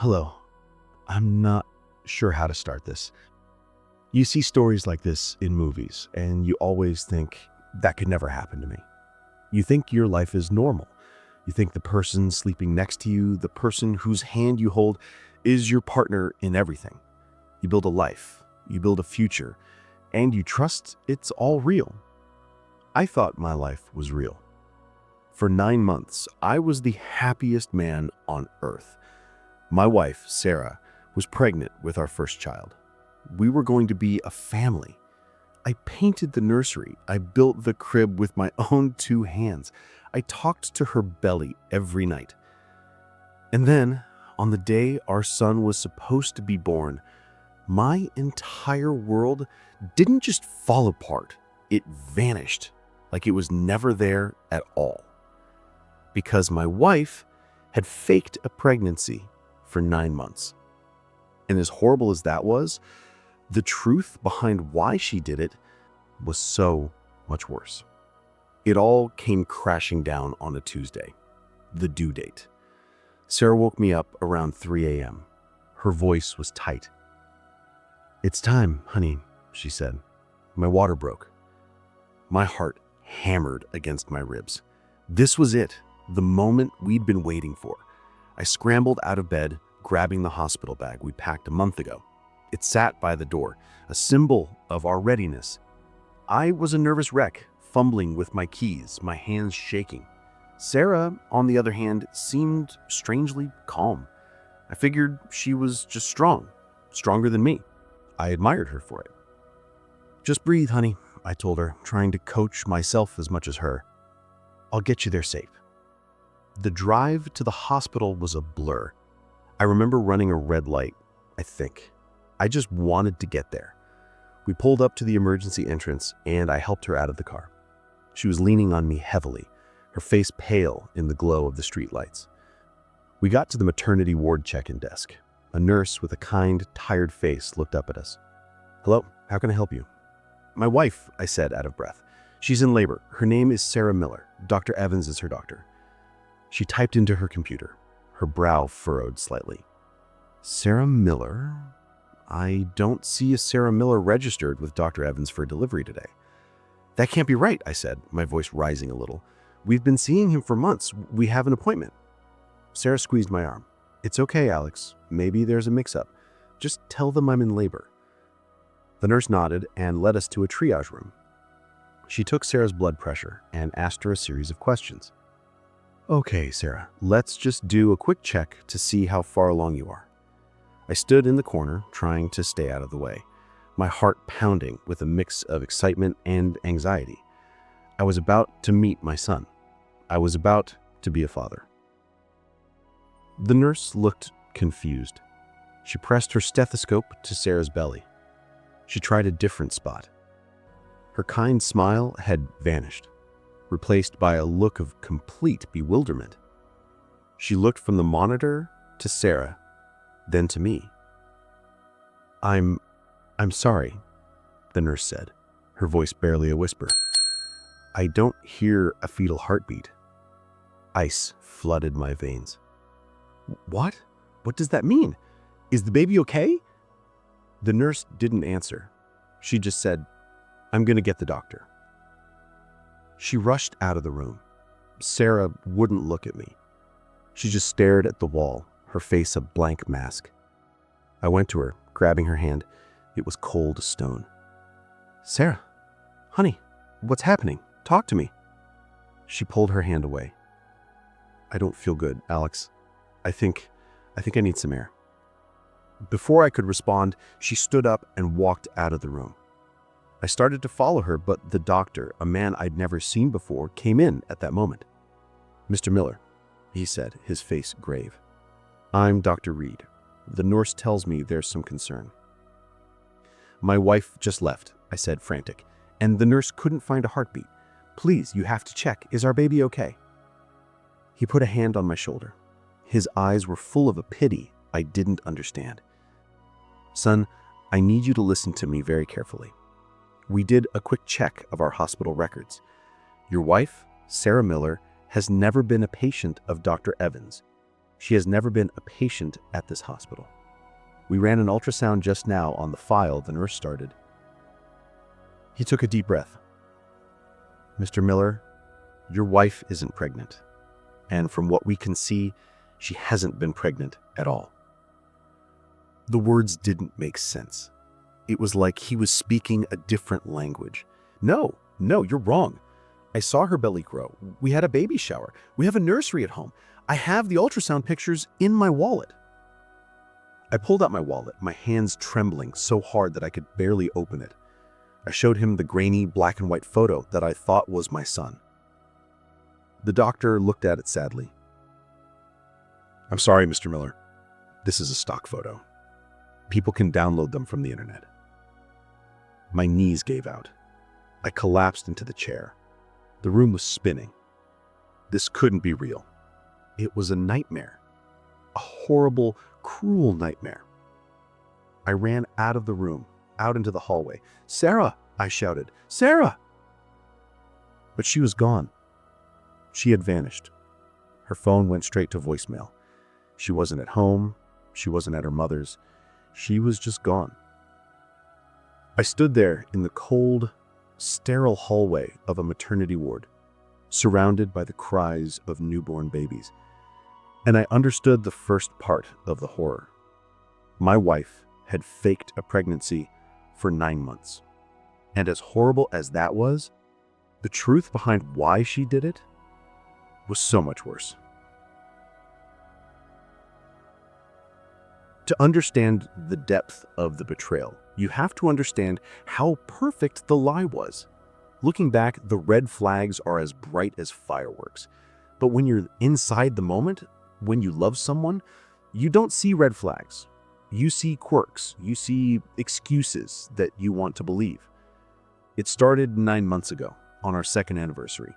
Hello. I'm not sure how to start this. You see stories like this in movies, and you always think, that could never happen to me. You think your life is normal. You think the person sleeping next to you, the person whose hand you hold, is your partner in everything. You build a life, you build a future, and you trust it's all real. I thought my life was real. For 9 months, I was the happiest man on earth. My wife, Sarah, was pregnant with our first child. We were going to be a family. I painted the nursery. I built the crib with my own 2 hands. I talked to her belly every night. And then, on the day our son was supposed to be born, my entire world didn't just fall apart. It vanished, like it was never there at all. Because my wife had faked a pregnancy for 9 months. And as horrible as that was, the truth behind why she did it was so much worse. It all came crashing down on a Tuesday, the due date. Sarah woke me up around 3 a.m. Her voice was tight. "It's time, honey," she said. My water broke. My heart hammered against my ribs. This was it, the moment we'd been waiting for. I scrambled out of bed, grabbing the hospital bag we packed a month ago. It sat by the door, a symbol of our readiness. I was a nervous wreck, fumbling with my keys, my hands shaking. Sarah, on the other hand, seemed strangely calm. I figured she was just strong, stronger than me. I admired her for it. "Just breathe, honey," I told her, trying to coach myself as much as her. "I'll get you there safe." The drive to the hospital was a blur. I remember running a red light, I think. I just wanted to get there. We pulled up to the emergency entrance, and I helped her out of the car. She was leaning on me heavily, her face pale in the glow of the streetlights. We got to the maternity ward check-in desk. A nurse with a kind, tired face looked up at us. "Hello, how can I help you?" "My wife," I said, out of breath. "She's in labor. Her name is Sarah Miller. Dr. Evans is her doctor." She typed into her computer. Her brow furrowed slightly. "Sarah Miller? I don't see a Sarah Miller registered with Dr. Evans for delivery today." "That can't be right," I said, my voice rising a little. "We've been seeing him for months. We have an appointment." Sarah squeezed my arm. "It's okay, Alex. Maybe there's a mix-up. Just tell them I'm in labor." The nurse nodded and led us to a triage room. She took Sarah's blood pressure and asked her a series of questions. "Okay, Sarah, let's just do a quick check to see how far along you are." I stood in the corner, trying to stay out of the way, my heart pounding with a mix of excitement and anxiety. I was about to meet my son. I was about to be a father. The nurse looked confused. She pressed her stethoscope to Sarah's belly. She tried a different spot. Her kind smile had vanished, replaced by a look of complete bewilderment. She looked from the monitor to Sarah, then to me. I'm sorry," the nurse said, her voice barely a whisper. "I don't hear a fetal heartbeat." Ice flooded my veins. "What? What does that mean? Is the baby okay?" The nurse didn't answer. She just said, "I'm going to get the doctor." She rushed out of the room. Sarah wouldn't look at me. She just stared at the wall, her face a blank mask. I went to her, grabbing her hand. It was cold as stone. "Sarah, honey, what's happening? Talk to me." She pulled her hand away. "I don't feel good, Alex. I think I need some air." Before I could respond, she stood up and walked out of the room. I started to follow her, but the doctor, a man I'd never seen before, came in at that moment. "Mr. Miller," he said, his face grave. "I'm Dr. Reed. The nurse tells me there's some concern." "My wife just left," I said, frantic, "and the nurse couldn't find a heartbeat. Please, you have to check. Is our baby okay?" He put a hand on my shoulder. His eyes were full of a pity I didn't understand. "Son, I need you to listen to me very carefully. We did a quick check of our hospital records. Your wife, Sarah Miller, has never been a patient of Dr. Evans. She has never been a patient at this hospital. We ran an ultrasound just now on the file the nurse started. He took a deep breath. Mr. Miller, your wife isn't pregnant. And from what we can see, she hasn't been pregnant at all. The words didn't make sense. It was like he was speaking a different language. No, you're wrong. I saw her belly grow. We had a baby shower. We have a nursery at home. I have the ultrasound pictures in my wallet. I pulled out my wallet, my hands trembling so hard that I could barely open it. I showed him the grainy black and white photo that I thought was my son. The doctor looked at it sadly. I'm sorry, Mr. Miller. This is a stock photo. People can download them from the internet. My knees gave out. I collapsed into the chair. The room was spinning. This couldn't be real. It was a nightmare. A horrible, cruel nightmare. I ran out of the room, out into the hallway. "Sarah!" I shouted. "Sarah!" But she was gone. She had vanished. Her phone went straight to voicemail. She wasn't at home. She wasn't at her mother's. She was just gone. I stood there in the cold, sterile hallway of a maternity ward, surrounded by the cries of newborn babies. And I understood the first part of the horror. My wife had faked a pregnancy for 9 months. And as horrible as that was, the truth behind why she did it was so much worse. To understand the depth of the betrayal, you have to understand how perfect the lie was. Looking back, the red flags are as bright as fireworks. But when you're inside the moment, when you love someone, you don't see red flags. You see quirks. You see excuses that you want to believe. It started 9 months ago, on our 2nd anniversary.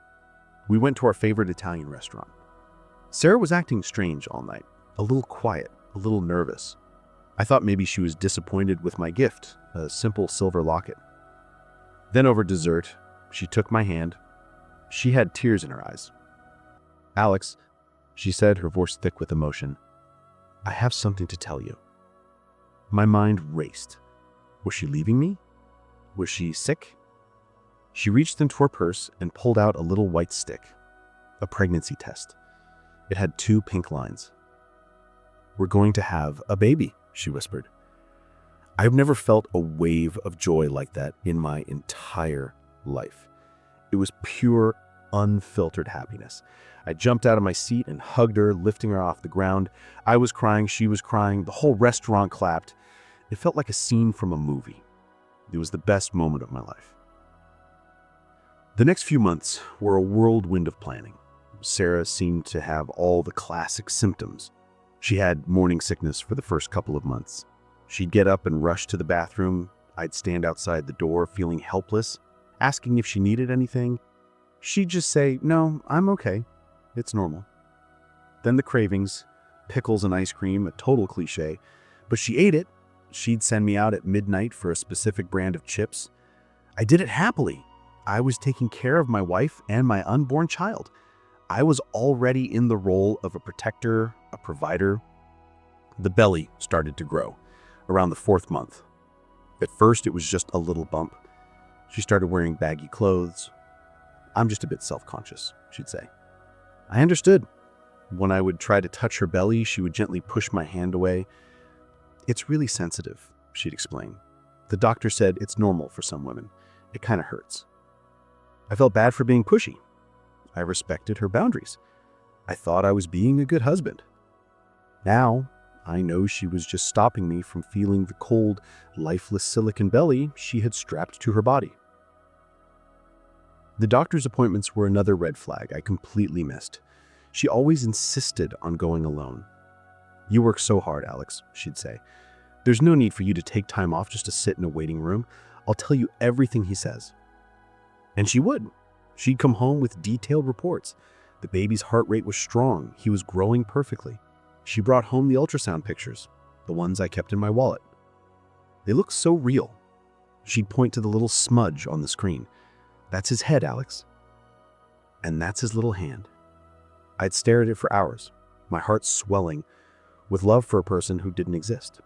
We went to our favorite Italian restaurant. Sarah was acting strange all night, a little quiet, a little nervous. I thought maybe she was disappointed with my gift, a simple silver locket. Then over dessert, she took my hand. She had tears in her eyes. "Alex," she said, her voice thick with emotion, "I have something to tell you." My mind raced. Was she leaving me? Was she sick? She reached into her purse and pulled out a little white stick, a pregnancy test. It had 2 pink lines. "We're going to have a baby," she whispered. I've never felt a wave of joy like that in my entire life. It was pure, unfiltered happiness. I jumped out of my seat and hugged her, lifting her off the ground. I was crying, she was crying, the whole restaurant clapped. It felt like a scene from a movie. It was the best moment of my life. The next few months were a whirlwind of planning. Sarah seemed to have all the classic symptoms. She had morning sickness for the first couple of months. She'd get up and rush to the bathroom. I'd stand outside the door feeling helpless, asking if she needed anything. She'd just say, "No, I'm okay. It's normal." Then the cravings, pickles and ice cream, a total cliche, but she ate it. She'd send me out at midnight for a specific brand of chips. I did it happily. I was taking care of my wife and my unborn child. I was already in the role of a protector, a provider. The belly started to grow around the 4th month. At first, it was just a little bump. She started wearing baggy clothes. "I'm just a bit self-conscious," she'd say. I understood. When I would try to touch her belly, she would gently push my hand away. "It's really sensitive," she'd explain. "The doctor said it's normal for some women. It kind of hurts." I felt bad for being pushy. I respected her boundaries. I thought I was being a good husband. Now, I know she was just stopping me from feeling the cold, lifeless silicone belly she had strapped to her body. The doctor's appointments were another red flag I completely missed. She always insisted on going alone. "You work so hard, Alex," she'd say. "There's no need for you to take time off just to sit in a waiting room. I'll tell you everything he says." And she would. She'd come home with detailed reports. The baby's heart rate was strong. He was growing perfectly. She brought home the ultrasound pictures, the ones I kept in my wallet. They looked so real. She'd point to the little smudge on the screen. "That's his head, Alex. And that's his little hand." I'd stare at it for hours. my heart swelling with love for a person who didn't exist.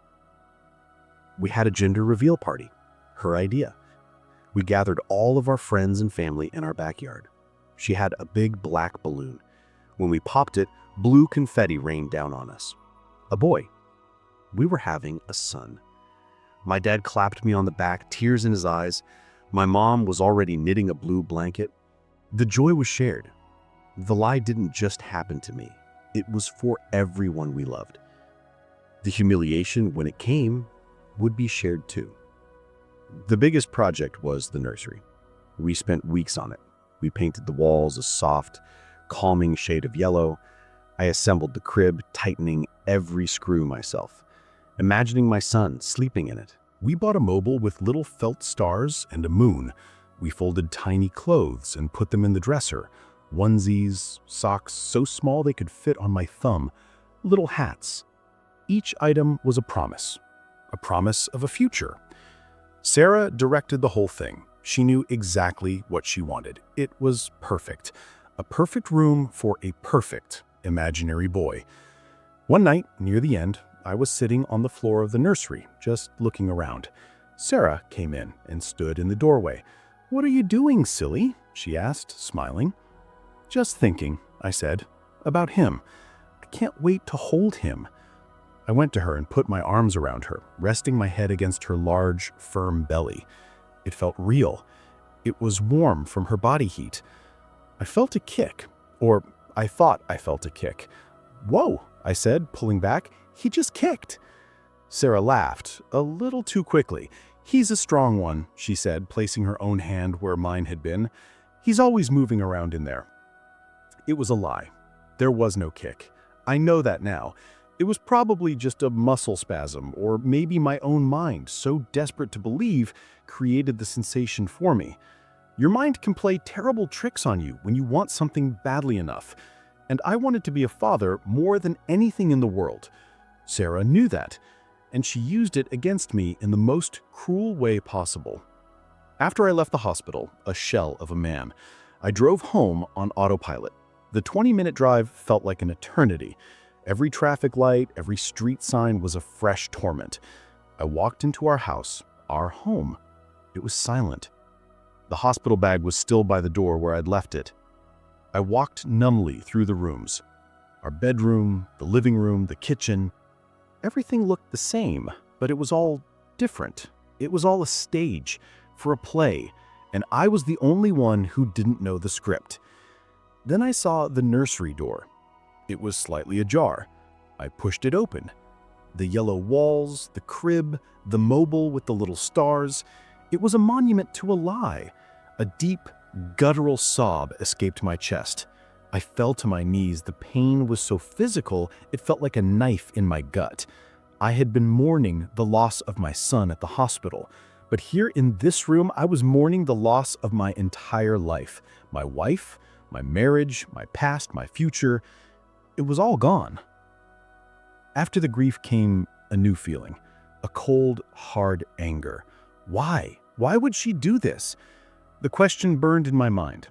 We had a gender reveal party, her idea. We gathered all of our friends and family in our backyard. She had a big black balloon. When we popped it, blue confetti rained down on us. A boy. We were having a son. My dad clapped me on the back, tears in his eyes. My mom was already knitting a blue blanket. The joy was shared. The lie didn't just happen to me. It was for everyone we loved. The humiliation, when it came, would be shared too. The biggest project was the nursery. We spent weeks on it. We painted the walls a soft, calming shade of yellow. I assembled the crib, tightening every screw myself, imagining my son sleeping in it. We bought a mobile with little felt stars and a moon. We folded tiny clothes and put them in the dresser. Onesies, socks so small they could fit on my thumb, little hats. Each item was a promise of a future. Sarah directed the whole thing. She knew exactly what she wanted. It was perfect. A perfect room for a perfect imaginary boy. One night, near the end, I was sitting on the floor of the nursery, just looking around. Sarah came in and stood in the doorway. "What are you doing, silly?" she asked, smiling. "Just thinking," I said, "about him. I can't wait to hold him." I went to her and put my arms around her, resting my head against her large, firm belly. It felt real. It was warm from her body heat. I felt a kick, or I thought I felt a kick. "Whoa," I said, pulling back. "He just kicked." Sarah laughed, a little too quickly. "He's a strong one," she said, placing her own hand where mine had been. "He's always moving around in there." It was a lie. There was no kick. I know that now. It was probably just a muscle spasm, or maybe my own mind, so desperate to believe, created the sensation for me. Your mind can play terrible tricks on you when you want something badly enough. And I wanted to be a father more than anything in the world. Sarah knew that, and she used it against me in the most cruel way possible. After I left the hospital, a shell of a man, I drove home on autopilot. The 20-minute drive felt like an eternity. Every traffic light, every street sign was a fresh torment. I walked into our house, our home. It was silent. The hospital bag was still by the door where I'd left it. I walked numbly through the rooms. Our bedroom, the living room, the kitchen. Everything looked the same, but it was all different. It was all a stage for a play, and I was the only one who didn't know the script. Then I saw the nursery door. It was slightly ajar. I pushed it open. The yellow walls, the crib, the mobile with the little stars. It was a monument to a lie. A deep, guttural sob escaped my chest. I fell to my knees. The pain was so physical, it felt like a knife in my gut. I had been mourning the loss of my son at the hospital, but here in this room, I was mourning the loss of my entire life. My wife, my marriage, my past, my future. It was all gone. After the grief came a new feeling, a cold, hard anger. Why? Why would she do this? The question burned in my mind.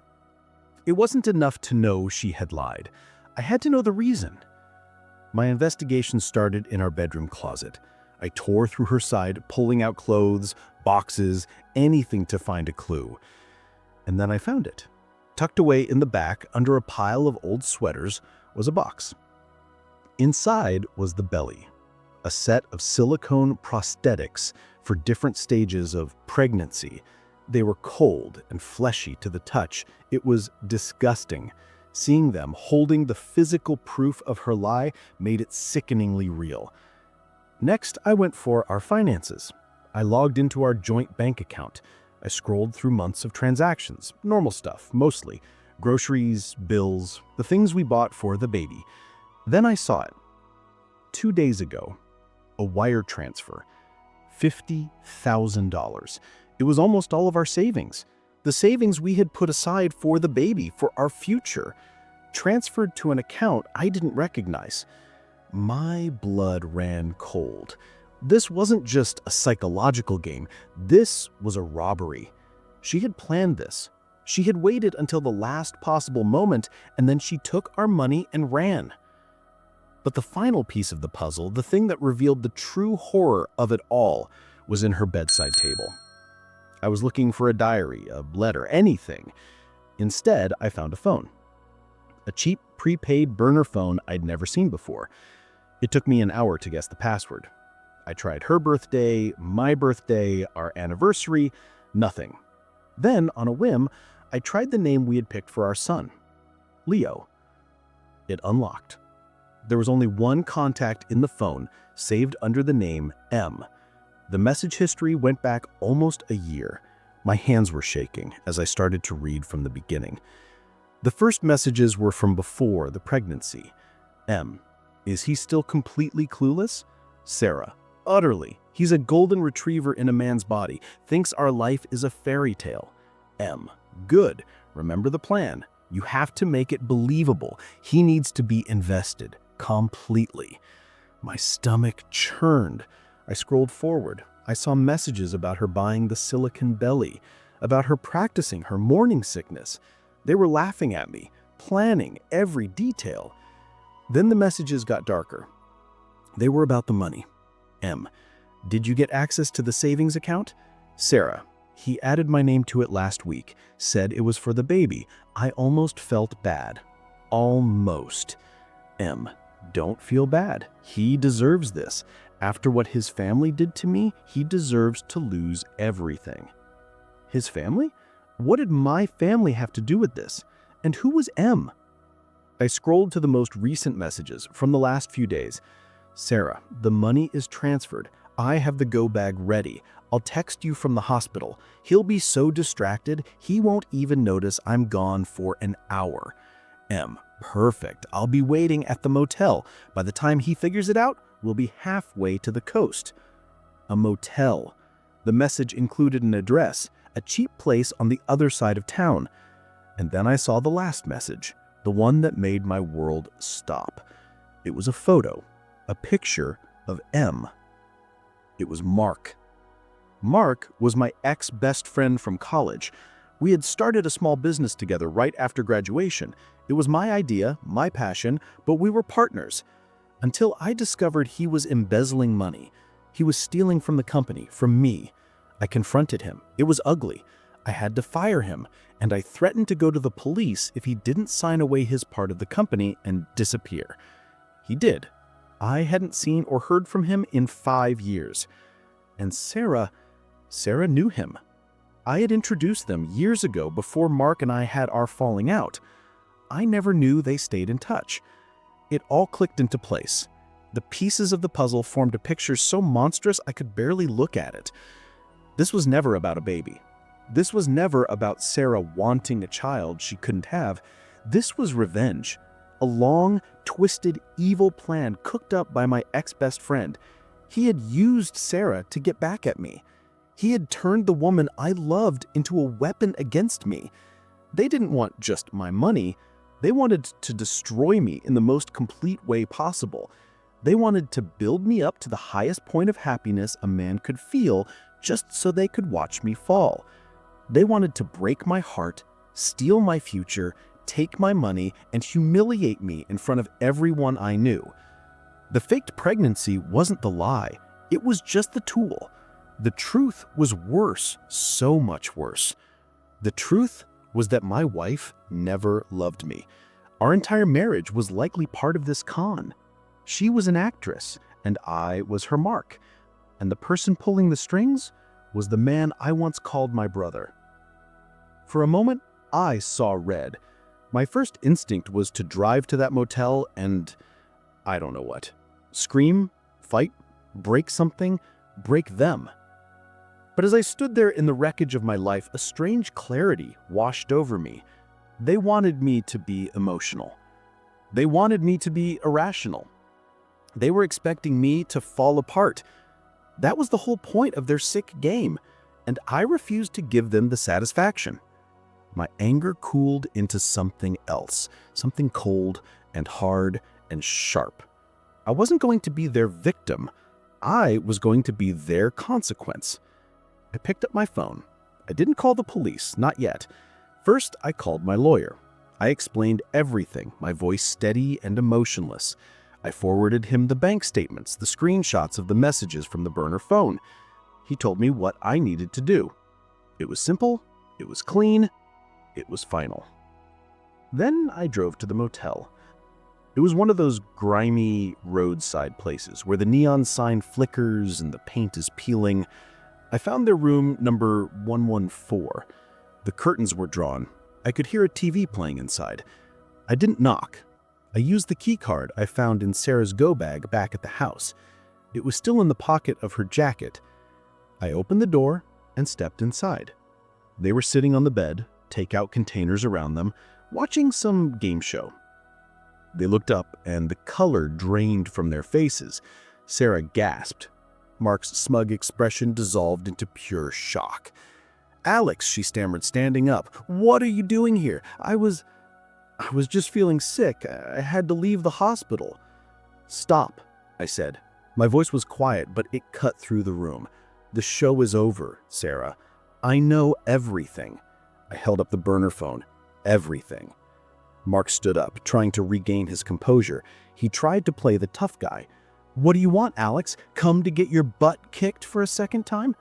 It wasn't enough to know she had lied. I had to know the reason. My investigation started in our bedroom closet. I tore through her side, pulling out clothes, boxes, anything to find a clue. And then I found it. Tucked away in the back, under a pile of old sweaters, was a box. Inside was the belly, a set of silicone prosthetics for different stages of pregnancy. They were cold and fleshy to the touch. It was disgusting. Seeing them holding the physical proof of her lie made it sickeningly real. Next, I went for our finances. I logged into our joint bank account. I scrolled through months of transactions, normal stuff, mostly. Groceries, bills, the things we bought for the baby. Then I saw it. 2 days ago, a wire transfer. $50,000. It was almost all of our savings. The savings we had put aside for the baby, for our future, transferred to an account I didn't recognize. My blood ran cold. This wasn't just a psychological game. This was a robbery. She had planned this. She had waited until the last possible moment, and then she took our money and ran. But the final piece of the puzzle, the thing that revealed the true horror of it all, was in her bedside table. I was looking for a diary, a letter, anything. Instead, I found a phone. A cheap, prepaid burner phone I'd never seen before. It took me an hour to guess the password. I tried her birthday, my birthday, our anniversary, nothing. Then, on a whim, I tried the name we had picked for our son, Leo. It unlocked. There was only one contact in the phone, saved under the name M. The message history went back almost a year. My hands were shaking as I started to read from the beginning. The first messages were from before the pregnancy. M. Is he still completely clueless? Sarah. Utterly. He's a golden retriever in a man's body. Thinks our life is a fairy tale. M. Good. Remember the plan. You have to make it believable. He needs to be invested. Completely. My stomach churned. I scrolled forward. I saw messages about her buying the silicone belly, about her practicing her morning sickness. They were laughing at me, planning every detail. Then the messages got darker. They were about the money. M. Did you get access to the savings account? Sarah. He added my name to it last week, said it was for the baby. I almost felt bad. Almost. M. Don't feel bad. He deserves this. After what his family did to me, he deserves to lose everything. His family? What did my family have to do with this? And who was M? I scrolled to the most recent messages from the last few days. Sarah, the money is transferred. I have the go bag ready. I'll text you from the hospital. He'll be so distracted, he won't even notice I'm gone for an hour. M. Perfect. I'll be waiting at the motel. By the time he figures it out, we'll be halfway to the coast. A motel. The message included an address, a cheap place on the other side of town. And then I saw the last message, the one that made my world stop. It was a photo, a picture of M. It was Mark. Mark was my ex-best friend from college. We had started a small business together right after graduation. It was my idea, my passion, but we were partners. Until I discovered he was embezzling money. He was stealing from the company, from me. I confronted him. It was ugly. I had to fire him, and I threatened to go to the police if he didn't sign away his part of the company and disappear. He did. I hadn't seen or heard from him in 5 years. And Sarah knew him. I had introduced them years ago before Mark and I had our falling out. I never knew they stayed in touch. It all clicked into place. The pieces of the puzzle formed a picture so monstrous I could barely look at it. This was never about a baby. This was never about Sarah wanting a child she couldn't have. This was revenge. A long, twisted, evil plan cooked up by my ex-best friend. He had used Sarah to get back at me. He had turned the woman I loved into a weapon against me. They didn't want just my money. They wanted to destroy me in the most complete way possible. They wanted to build me up to the highest point of happiness a man could feel just so they could watch me fall. They wanted to break my heart, steal my future, take my money, and humiliate me in front of everyone I knew. The faked pregnancy wasn't the lie. It was just the tool. The truth was worse, so much worse. The truth was that my wife never loved me. Our entire marriage was likely part of this con. She was an actress, and I was her mark. And the person pulling the strings was the man I once called my brother. For a moment, I saw red. My first instinct was to drive to that motel and I don't know what. Scream, fight, break something, break them. But as I stood there in the wreckage of my life, a strange clarity washed over me. They wanted me to be emotional. They wanted me to be irrational. They were expecting me to fall apart. That was the whole point of their sick game, and I refused to give them the satisfaction. My anger cooled into something else, something cold and hard and sharp. I wasn't going to be their victim. I was going to be their consequence. I picked up my phone. I didn't call the police, not yet. First, I called my lawyer. I explained everything, my voice steady and emotionless. I forwarded him the bank statements, the screenshots of the messages from the burner phone. He told me what I needed to do. It was simple, it was clean, it was final. Then I drove to the motel. It was one of those grimy roadside places where the neon sign flickers and the paint is peeling. I found their room number 114. The curtains were drawn. I could hear a TV playing inside. I didn't knock. I used the key card I found in Sarah's go bag back at the house. It was still in the pocket of her jacket. I opened the door and stepped inside. They were sitting on the bed, takeout containers around them, watching some game show. They looked up and the color drained from their faces. Sarah gasped. Mark's smug expression dissolved into pure shock. "Alex," she stammered, standing up. "What are you doing here? I was just feeling sick. I had to leave the hospital." "Stop," I said. My voice was quiet, but it cut through the room. "The show is over, Sarah. I know everything." I held up the burner phone. Everything. Mark stood up, trying to regain his composure. He tried to play the tough guy. "What do you want, Alex? Come to get your butt kicked for a second time?"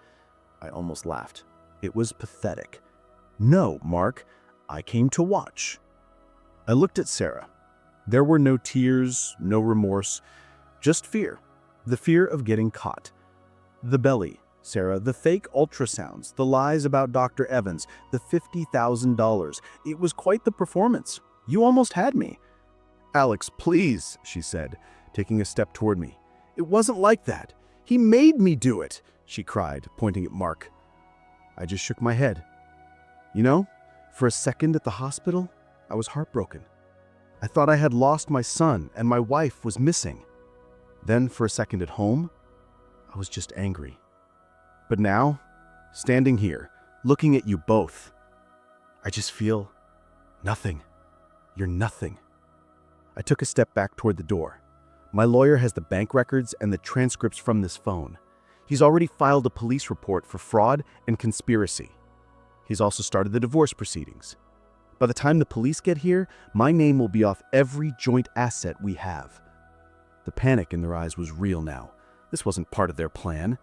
I almost laughed. It was pathetic. "No, Mark. I came to watch." I looked at Sarah. There were no tears, no remorse, just fear. The fear of getting caught. The belly, Sarah, the fake ultrasounds, the lies about Dr. Evans, the $50,000. It was quite the performance. You almost had me. "Alex, please," she said, taking a step toward me. "It wasn't like that. He made me do it," she cried, pointing at Mark. I just shook my head. You know, for a second at the hospital, I was heartbroken. I thought I had lost my son and my wife was missing. Then for a second at home, I was just angry. But now, standing here, looking at you both, I just feel nothing. You're nothing. I took a step back toward the door. My lawyer has the bank records and the transcripts from this phone. He's already filed a police report for fraud and conspiracy. He's also started the divorce proceedings. By the time the police get here, my name will be off every joint asset we have. The panic in their eyes was real now. This wasn't part of their plan.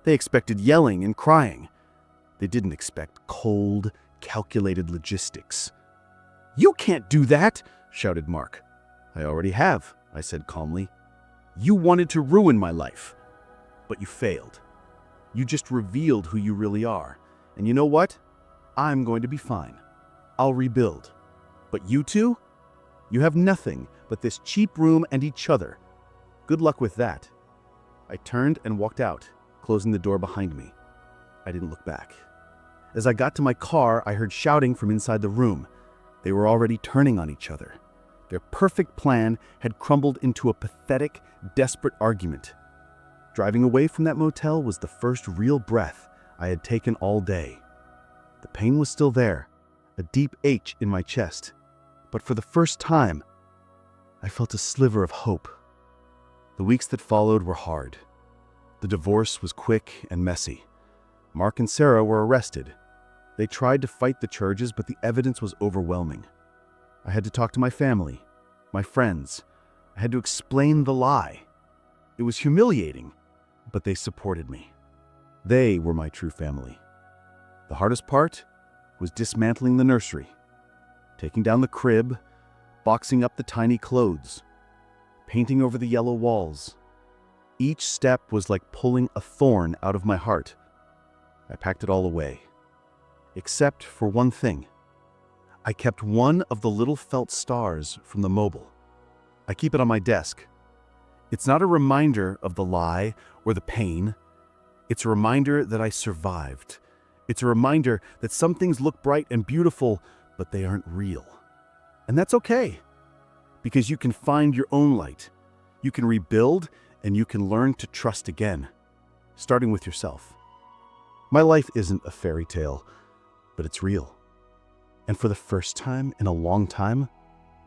They expected yelling and crying. They didn't expect cold, calculated logistics. "You can't do that," shouted Mark. "I already have," I said calmly. "You wanted to ruin my life, but you failed. You just revealed who you really are. And you know what? I'm going to be fine. I'll rebuild. But you two? You have nothing but this cheap room and each other. Good luck with that." I turned and walked out, closing the door behind me. I didn't look back. As I got to my car, I heard shouting from inside the room. They were already turning on each other. Their perfect plan had crumbled into a pathetic, desperate argument. Driving away from that motel was the first real breath I had taken all day. The pain was still there, a deep ache in my chest. But for the first time, I felt a sliver of hope. The weeks that followed were hard. The divorce was quick and messy. Mark and Sarah were arrested. They tried to fight the charges, but the evidence was overwhelming. I had to talk to my family, my friends. I had to explain the lie. It was humiliating, but they supported me. They were my true family. The hardest part was dismantling the nursery, taking down the crib, boxing up the tiny clothes, painting over the yellow walls. Each step was like pulling a thorn out of my heart. I packed it all away, except for one thing. I kept one of the little felt stars from the mobile. I keep it on my desk. It's not a reminder of the lie or the pain. It's a reminder that I survived. It's a reminder that some things look bright and beautiful, but they aren't real. And that's okay, because you can find your own light. You can rebuild, and you can learn to trust again, starting with yourself. My life isn't a fairy tale, but it's real. And for the first time in a long time,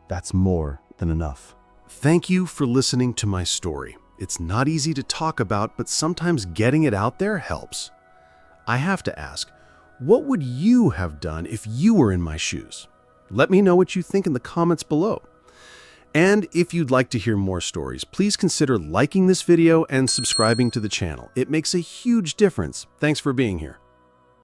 that's more than enough. Thank you for listening to my story. It's not easy to talk about, but sometimes getting it out there helps. I have to ask, what would you have done if you were in my shoes? Let me know what you think in the comments below. And if you'd like to hear more stories, please consider liking this video and subscribing to the channel. It makes a huge difference. Thanks for being here.